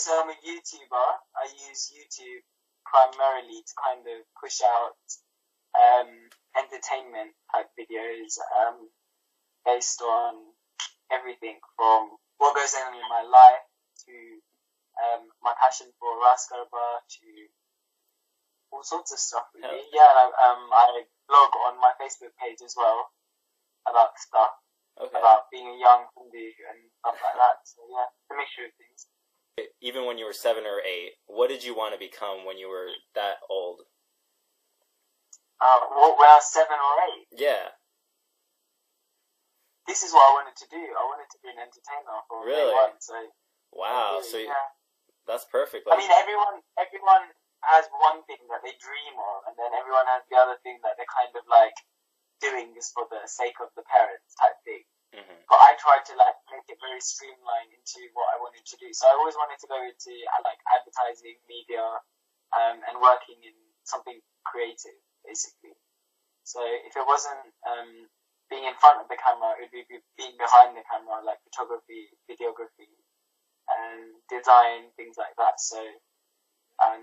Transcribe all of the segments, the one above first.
so I'm a YouTuber. I use YouTube primarily to kind of push out entertainment type videos based on everything from what goes on in my life to my passion for Raskaba to all sorts of stuff really. Yeah, I blog on my Facebook page as well about stuff, about being a young Hindu and stuff like that. So yeah, a mixture of things. Even when you were 7 or 8, what did you want to become when you were that old? When I was 7 or 8? Yeah. This is what I wanted to do. I wanted to be an entertainer for really? day one. So wow. Really, so that's perfect. I mean, everyone has one thing that they dream of, and then everyone has the other thing that they're kind of like doing just for the sake of the parents type thing. Mm-hmm. But I tried to like make it very streamlined into what I wanted to do. So I always wanted to go into like advertising, media, and working in something creative, basically. So if it wasn't being in front of the camera, it would be being behind the camera, like photography, videography, and design, things like that. So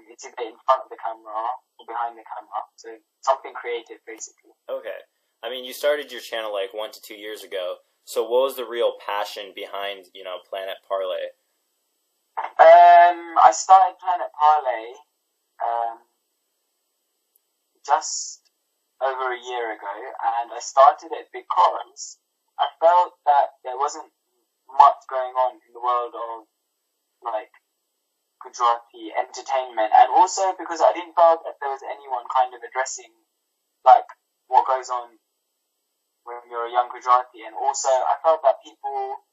it's either in front of the camera or behind the camera. So something creative, basically. Okay. I mean, you started your channel like 1 to 2 years ago. So what was the real passion behind, Planet Parle? I started Planet Parle just over a year ago, and I started it because I felt that there wasn't much going on in the world of like Gujarati entertainment, and also because I didn't feel that there was anyone kind of addressing like what goes on when you're a young Gujarati, and also I felt that people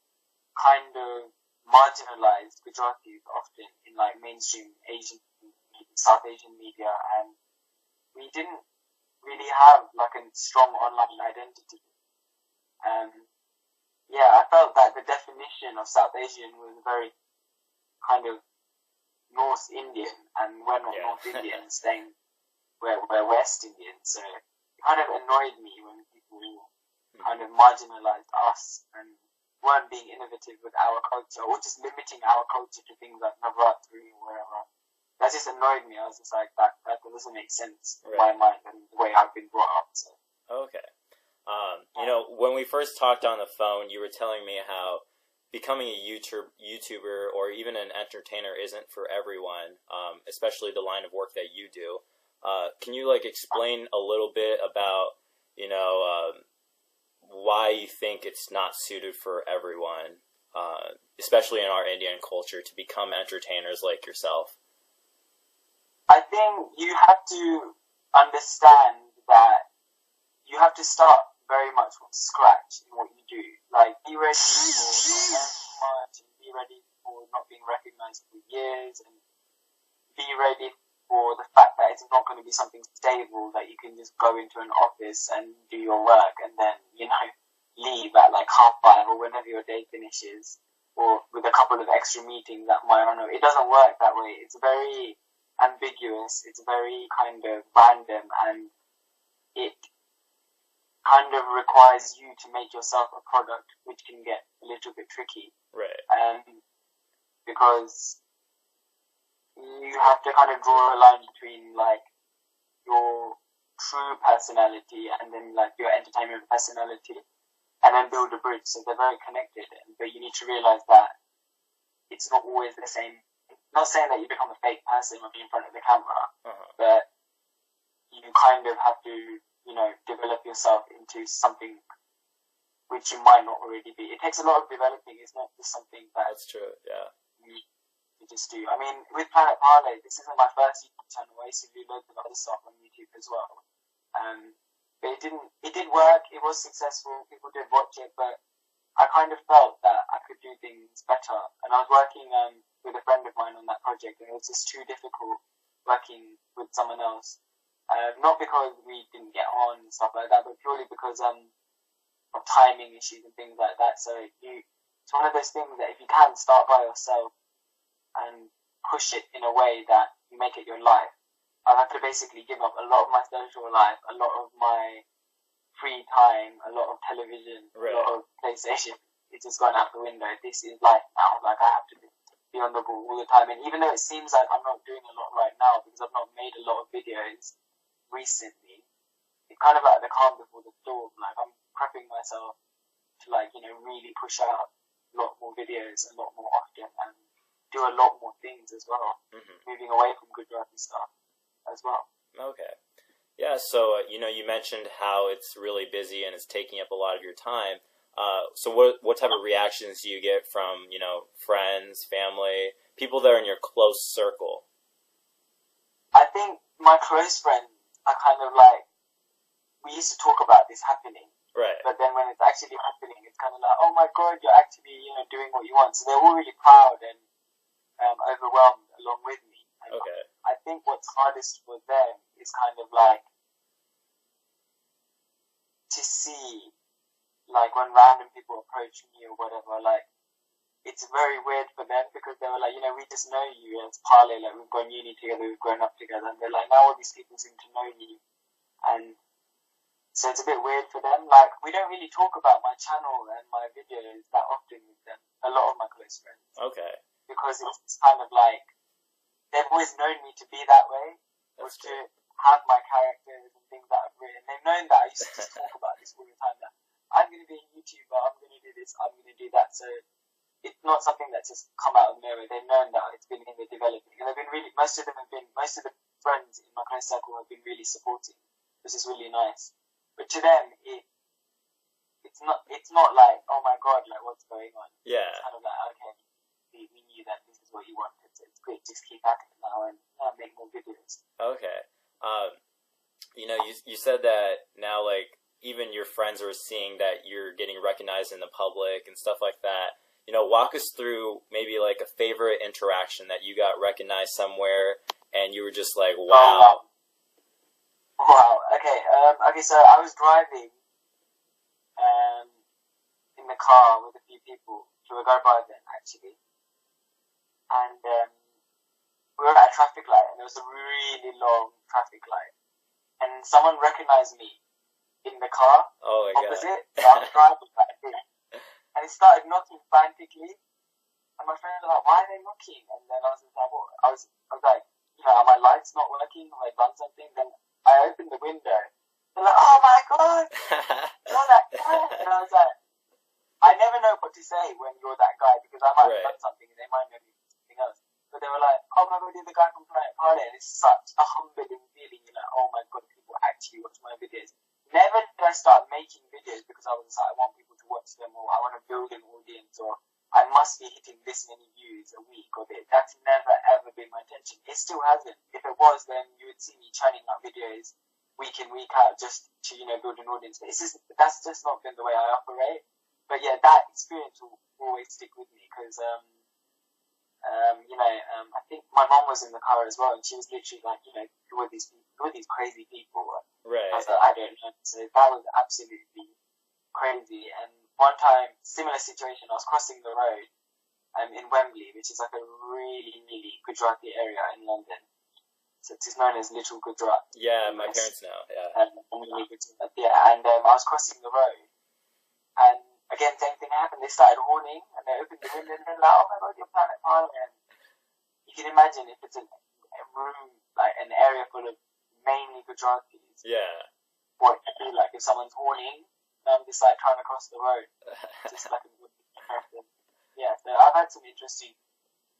kind of marginalized Gujaratis often in like mainstream South Asian media, and we didn't really have like a strong online identity. I felt that the definition of South Asian was very kind of North Indian, and we're not North Indian, saying we're West Indian, so it kind of annoyed me when people kind of marginalized us and weren't being innovative with our culture, or just limiting our culture to things like Navratri or wherever. That just annoyed me. I was just like, that doesn't make sense in my mind and the way I've been brought up. So. Okay. When we first talked on the phone, you were telling me how becoming a YouTuber or even an entertainer isn't for everyone, especially the line of work that you do. Can you explain a little bit about, why you think it's not suited for everyone, especially in our Indian culture, to become entertainers like yourself? I think you have to understand that you have to start very much from scratch in what you do. Like, be ready for not learning much, and be ready for not being recognized for years, and be ready for the fact that it's not going to be something stable that you can just go into an office and do your work and then, leave at like 5:30 or whenever your day finishes, or with a couple of extra meetings that might, I don't know. It doesn't work that way. It's very ambiguous. It's very kind of random, and it kind of requires you to make yourself a product, which can get a little bit tricky. Right. Because you have to kind of draw a line between like your true personality and then like your entertainment personality, and then build a bridge. So they're very connected, but you need to realize that it's not always the same. Not saying that you become a fake person when you're in front of the camera, but you kind of have to, develop yourself into something which you might not already be. It takes a lot of developing. It's not just something that's true. Yeah. You just do. I mean, with Planet Parle, this isn't my first YouTube channel. I used to do loads of other stuff on YouTube as well. But it did work. It was successful. People did watch it, but I kind of felt that I could do things better. And I was working with a friend of mine on that project, and it was just too difficult working with someone else. Not because we didn't get on and stuff like that, but purely because of timing issues and things like that. So it's one of those things that if you can start by yourself and push it in a way that you make it your life. I've had to basically give up a lot of my social life, a lot of my free time, a lot of television, a lot of PlayStation. It's just gone out the window. This is life now. Like, I have to be on the ball all the time. And even though it seems like I'm not doing a lot right now because I've not made a lot of videos recently, it's kind of like the calm before the storm. Like I'm prepping myself to really push out a lot more videos a lot more often and do a lot more things as well. Moving away from Gujarati stuff as well. Okay. Yeah, so, you mentioned how it's really busy and it's taking up a lot of your time. So what type of reactions do you get from, friends, family, people that are in your close circle? I think my close friends are kind of like, we used to talk about this happening. Right. But then when it's actually happening, it's kind of like, oh my God, you're actually, doing what you want. So they're all really proud and overwhelmed along with me. And okay. I think what's hardest for them is kind of like to see, like when random people approach me or whatever, like it's very weird for them because they were like, we just know you as Parle, like we've gone uni together, we've grown up together, and they're like, now all these people seem to know you, and so it's a bit weird for them. Like we don't really talk about my channel and my videos that often with them, a lot of my close friends. Okay. Because it's kind of like they've always known me to be that way, or to have my characters and things that I've written. They've known that I used to just talk about this all the time, that I'm going to be a YouTuber, I'm going to do this, I'm going to do that. So it's not something that's just come out of nowhere. They've known that it's been in the developing, and they've been really. Most of the friends in my close circle have been really supporting, which is really nice. But to them, it's not like, oh my God, like what's going on? Yeah. It's kind of like, okay, we knew that this is what you wanted, so it's great. Just keep at it now and make more videos. Okay. You said that now, like, even your friends are seeing that you're getting recognized in the public and stuff like that. Walk us through maybe like a favorite interaction that you got recognized somewhere and you were just like, wow. Wow. Okay. So I was driving in the car with a few people to a garden actually, and we were at a traffic light, and there was a really long traffic light, and someone recognized me in the car opposite. So I was driving like this, and it started knocking frantically, and my friends were like, "Why are they knocking?" And then I was like, I was like, are my lights not working? Have I done something? Then I opened the window. They're like, "Oh my God, you're that guy!" And I was like, I never know what to say when you're that guy because I might have done something and they might know me for something else. But they were like, "Oh my God, you're the guy from Planet Parle," and it's such a humbling feeling. You're like, "Oh my God, people actually watch my videos." Never did I start making videos because I was like, I want people to watch them, or I want to build an audience, or I must be hitting this many views a week, or this. That's never ever been my intention. It still hasn't. If it was, then you would see me churning out videos week in, week out, just to build an audience. But that's just not been the way I operate. But yeah, that experience will always stick with me because I think my mom was in the car as well, and she was literally like, who are these people? Who are these crazy people? Right. I was like, I don't know. So that was absolutely crazy. And one time, similar situation, I was crossing the road in Wembley, which is like a really, really Gujarati area in London. So it's known as Little Gujarat. Yeah, my parents know. Yeah. And I was crossing the road, and again, same thing happened. They started horning, and they opened the window, and they're like, "Oh my God, you're Planet Parle." And you can imagine if it's a room, like an area full of mainly Gujaratis. Yeah. What it'd be like if someone's horning, and I'm just like trying to cross the road, just like a good person. Yeah, so I've had some interesting.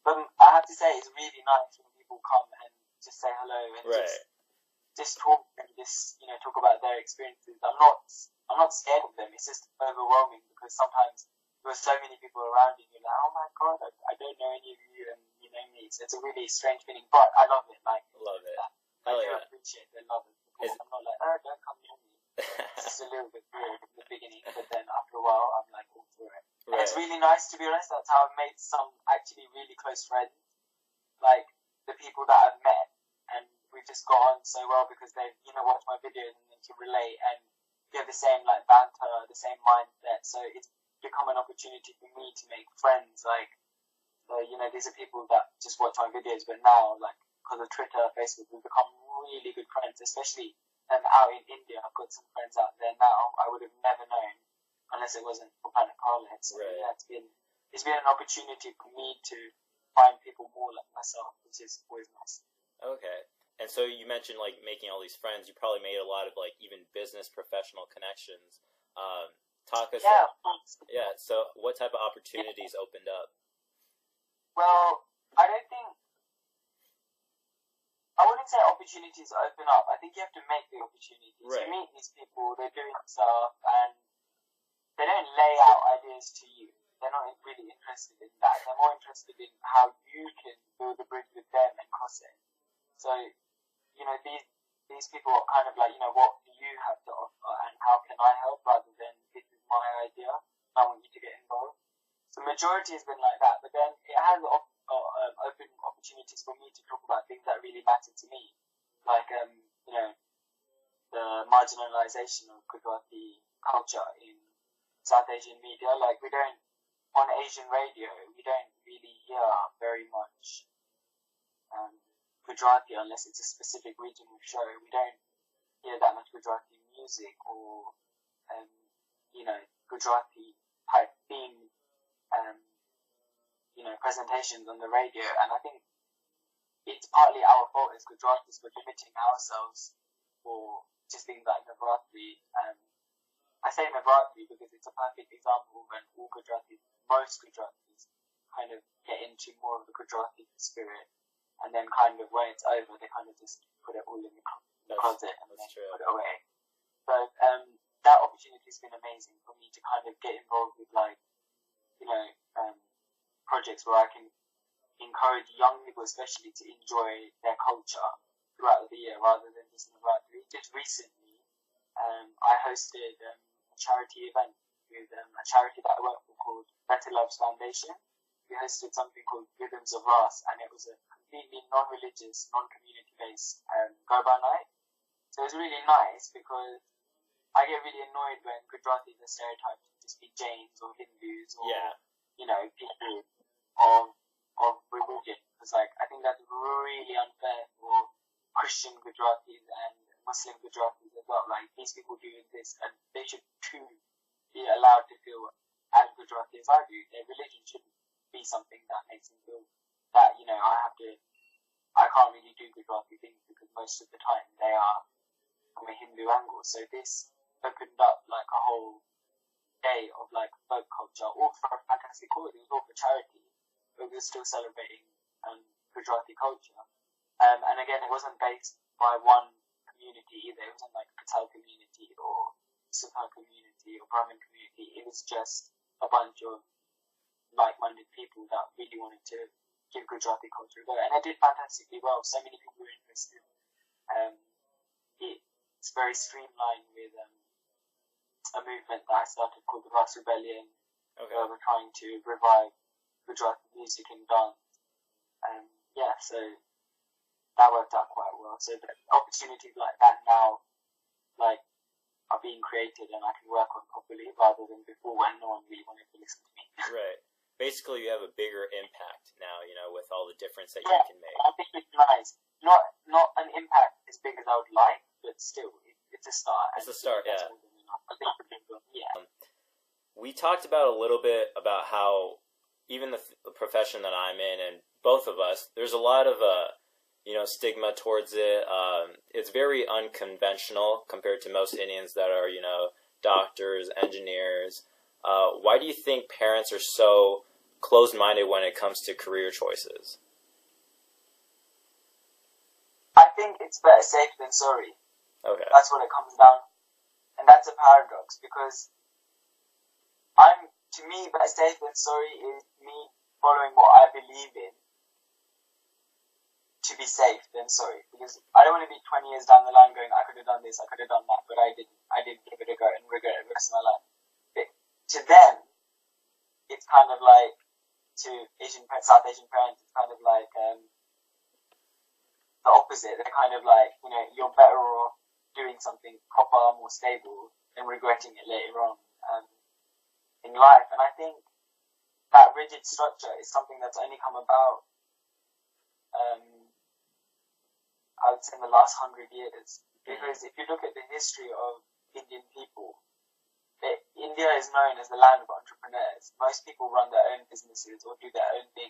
But I have to say, it's really nice when people come and just say hello and just talk and just talk about their experiences. I'm not scared of them. It's just overwhelming because sometimes there are so many people around you. You're like, "Oh my God, I don't know any of you," and you know me. So it's a really strange feeling, but I love it. Like, love it. I do appreciate their love and support. I'm not like, "Oh, don't come near me." It's just a little bit weird in the beginning, but then after a while, I'm like all through it. And it's really nice, to be honest. That's how I've made some actually really close friends, like the people that I've met, and we've just got on so well because they've watched my videos and they can relate and we have the same like banter, the same mindset. So it's become an opportunity for me to make friends. Like, these are people that just watch my videos, but now, like, because of Twitter, Facebook, we've become really good friends, especially out in India. I've got some friends out there now I would have never known unless it wasn't for Planet Parle. So yeah, it's been an opportunity for me to find people more like myself, which is always nice. Okay. And so you mentioned like making all these friends. You probably made a lot of like even business professional connections. Talk us. Yeah. Yeah. So what type of opportunities opened up? Well, I wouldn't say opportunities open up. I think you have to make the opportunities. Right. You meet these people, they're doing stuff, and they don't lay out ideas to you. They're not really interested in that. They're more interested in how you can build a bridge with them and cross it. So, these people are kind of like, what do you have to offer and how can I help, rather than this is my idea, I want you to get involved. So majority has been like that, but then it has open opportunities for me to talk about things that really matter to me, like, the marginalization of Gujarati culture in South Asian media. Like, on Asian radio, we don't really hear very much Gujarati unless it's a specific regional show. We don't hear that much Gujarati music or, Gujarati type theme, presentations on the radio. And I think it's partly our fault as Gujaratis for limiting ourselves for just things like Navratri. I say Navratri because it's a perfect example when most Gujaratis kind of get into more of the Gujarati spirit. And then kind of when it's over, they kind of just put it all in the closet and then put it away. So that opportunity has been amazing for me to kind of get involved with, like, projects where I can encourage young people especially to enjoy their culture throughout the year rather than just Navratri. Just recently, I hosted a charity event with a charity that I work for called Better Loves Foundation. We hosted something called Rhythms of Ras, and it was a completely non-religious, non-community-based Garba night. So it was really nice because I get really annoyed when Gujaratis are stereotyped to just be Jains or Hindus or, people of religion. Because, I think that's really unfair for Christian Gujaratis and Muslim Gujaratis as well. Like, these people doing this, and they should too be allowed to feel as Gujarati as I do. Their religion shouldn't be something that makes them feel that, I can't really do Gujarati things because most of the time they are from a Hindu angle. So this opened up like a whole day of like folk culture, all for a fantastic cause. It was all for charity, but we were still celebrating Gujarati culture. And again, it wasn't based by one community either. It wasn't like Patel community or Sukha community or Brahmin community. It was just a bunch of like-minded people that really wanted to give Gujarati culture a go, and I did fantastically well. So many people were interested. It's very streamlined with a movement that I started called the Ras Rebellion, where we're trying to revive Gujarati music and dance. So that worked out quite well. So the opportunities like that now, like, are being created and I can work on properly rather than before when no one really wanted to listen to me. Right. Basically, you have a bigger impact now, with all the difference that you can make. I think it's nice. Not an impact as big as I would like, but still, it's a start. It's a start, yeah. I think it's a big one, yeah. We talked about a little bit about how even the profession that I'm in, and both of us, there's a lot of stigma towards it. It's very unconventional compared to most Indians that are, doctors, engineers. Why do you think parents are so closed-minded when it comes to career choices? I think it's better safe than sorry. Okay. That's what it comes down. And that's a paradox because to me, better safe than sorry is me following what I believe in to be safe than sorry. Because I don't want to be 20 years down the line going, I could have done this, I could have done that, but I didn't. I didn't give it a go and regret it the rest of my life. To them, it's kind of like, to South Asian parents, it's kind of like the opposite. They're kind of like, you're better off doing something proper, more stable, than regretting it later on in life. And I think that rigid structure is something that's only come about, I would say, in the last 100 years. Because if you look at the history of Indian people, India is known as the land of entrepreneurs. Most people run their own businesses or do their own thing.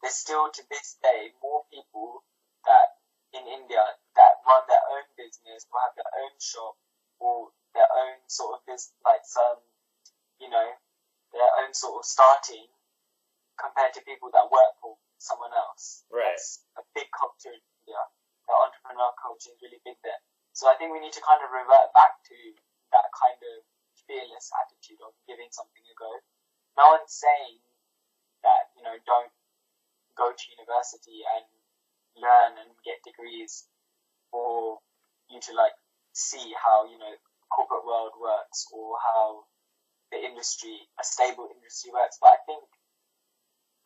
there's still to this day more people that in India that run their own business or have their own shop or their own sort of business, like some, you know, their own sort of starting compared to people that work for someone else. Right. That's a big culture in India. The entrepreneur culture is really big there. So I think we need to kind of revert back to that kind of fearless attitude of giving something a go. No one's saying that, you know, don't go to university and learn and get degrees for you to like see how, you know, corporate world works or how the industry, a stable industry works. But I think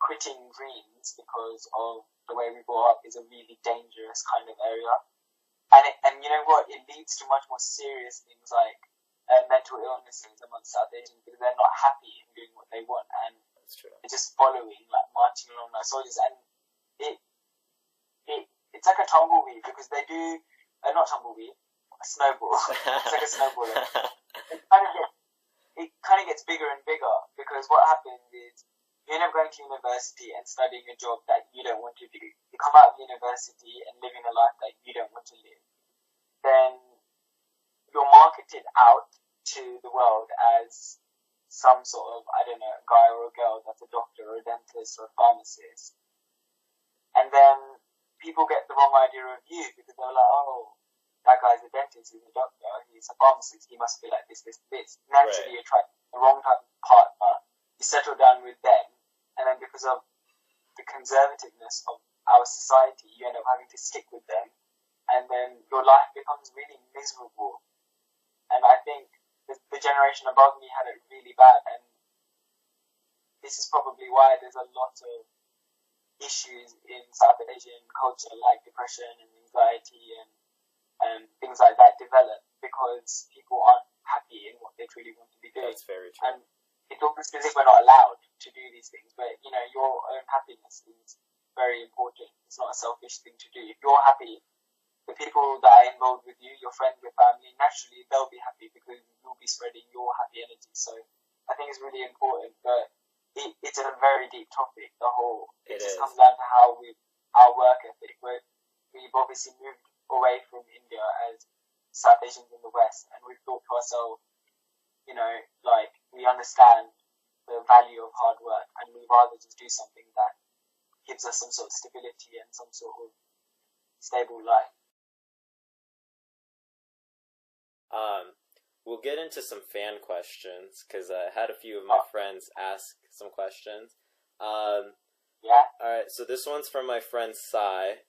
quitting dreams because of the way we brought up is a really dangerous kind of area. And you know what? It leads to much more serious things like mental illnesses amongst South Asians because they're not happy in doing what they want and That's true. they're just following, like marching along their soldiers. And it's like a tumbleweed because they do, not tumbleweed, a snowball. It's like a snowball. It kind of gets bigger and bigger because what happens is you end up going to university and studying a job that you don't want to do. You come out of university and living a life that you don't want to live. Then you're marketed out to the world as some sort of, I don't know, guy or a girl that's a doctor or a dentist or a pharmacist. And then people get the wrong idea of you because they're like, oh, that guy's a dentist, he's a doctor, he's a pharmacist, he must be like this. Naturally, you attract the wrong type of partner, you settle down with them, and then because of the conservativeness of our society, you end up having to stick with them, and then your life becomes really miserable. And I think the generation above me had it really bad, and this is probably why there's a lot of issues in South Asian culture, like depression and anxiety and things like that develop because people aren't happy in what they truly want to be doing. That's very true. And it's almost as if we're not allowed to do these things, but you know, your own happiness is very important. It's not a selfish thing to do. If you're happy, the people that are involved with you, your friends, your family, naturally they'll be happy because you'll be spreading your happy energy. So I think it's really important, but it's a very deep topic. It just comes down to how our work ethic. We've obviously moved away from India as South Asians in the West, and we've thought to ourselves, you know, like we understand the value of hard work, and we'd rather just do something that gives us some sort of stability and some sort of stable life. We'll get into some fan questions because I had a few of my friends ask some questions. Yeah. All right, so this one's from my friend Sai.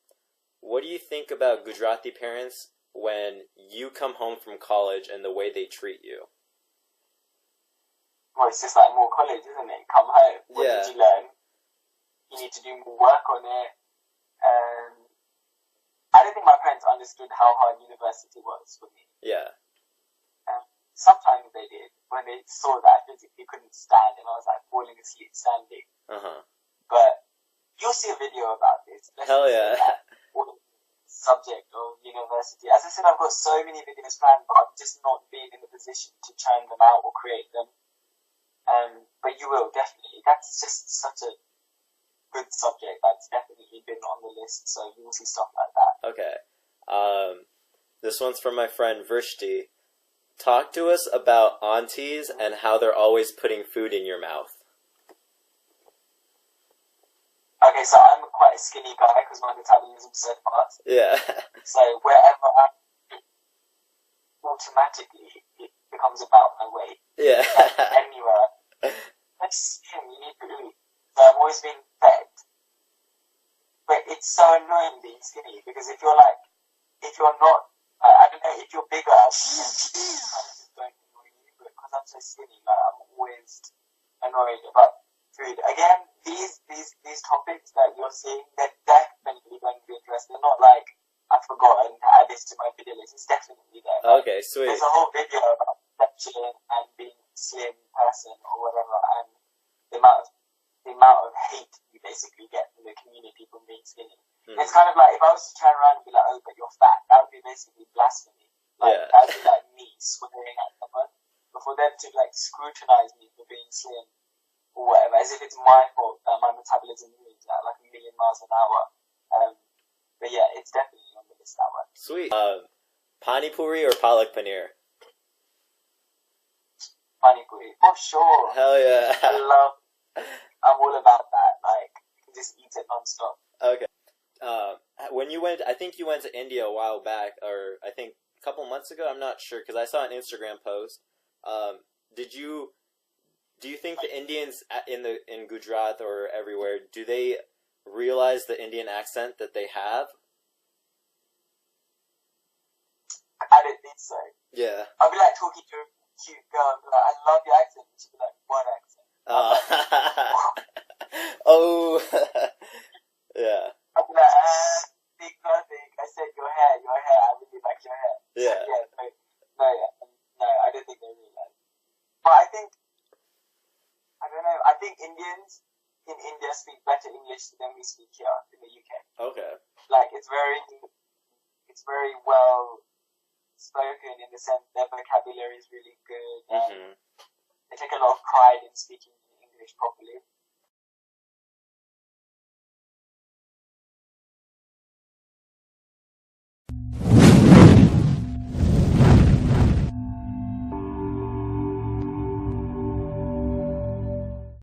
What do you think about Gujarati parents when you come home from college and the way they treat you? Well, it's just like more college, isn't it? Come home. What did you learn? You need to do more work on it. I don't think my parents understood how hard university was for me. Yeah. Sometimes they did when they saw that I physically couldn't stand and I was like falling asleep standing. But you'll see a video about this. Hell yeah. Subject of university. As I said, I've got so many videos planned, but I've just not been in the position to churn them out or create them. But you will, definitely. That's just such a good subject that's definitely been on the list, so you will see stuff like that. Okay. This one's from my friend Vrishti. Talk to us about aunties and how they're always putting food in your mouth. Okay, so I'm quite a skinny guy because my metabolism's so fast. Yeah. So wherever I'm, automatically it becomes about my weight. Yeah. Anywhere. That's skin you need to eat. So I've always been fed. But it's so annoying being skinny because if you're not, I don't know, if you're bigger, I just don't annoy you. But because I'm so skinny, like, I'm always annoyed about food. Again, these topics that you're seeing, they're definitely going to be addressed. They're not like, I've forgotten to add this to my video list. It's definitely there. Okay, sweet. There's a whole video about perception and being a slim person or whatever, and the amount of hate you basically get from the community from being skinny. It's kind of like, if I was to turn around and be like, oh, but you're fat, that would be basically blasphemy. Like, that would be like me swearing at someone. But for them to, like, scrutinize me for being slim or whatever, as if it's my fault that my metabolism moves at, like, 1,000,000 miles an hour. But yeah, it's definitely on the list, that one. Sweet. Pani puri or palak paneer? Pani puri, for sure. Hell yeah. I'm all about that. Like, you can just eat it non-stop. Okay. When you went, I think you went to India a while back, or I think a couple months ago. I'm not sure because I saw an Instagram post. Do you think the Indians in Gujarat or everywhere, do they realize the Indian accent that they have? I don't think so. Yeah. I'll be like talking to a cute girl and be like, I love your accent. She'll be like, what accent? Oh. Yeah. I'll be like, big nothing. I said your hair. I really like your hair. Yeah. No, I don't think they realize. But I don't know, I think Indians in India speak better English than we speak here in the UK. Okay. Like, it's very well spoken in the sense their vocabulary is really good. And they take a lot of pride in speaking English properly.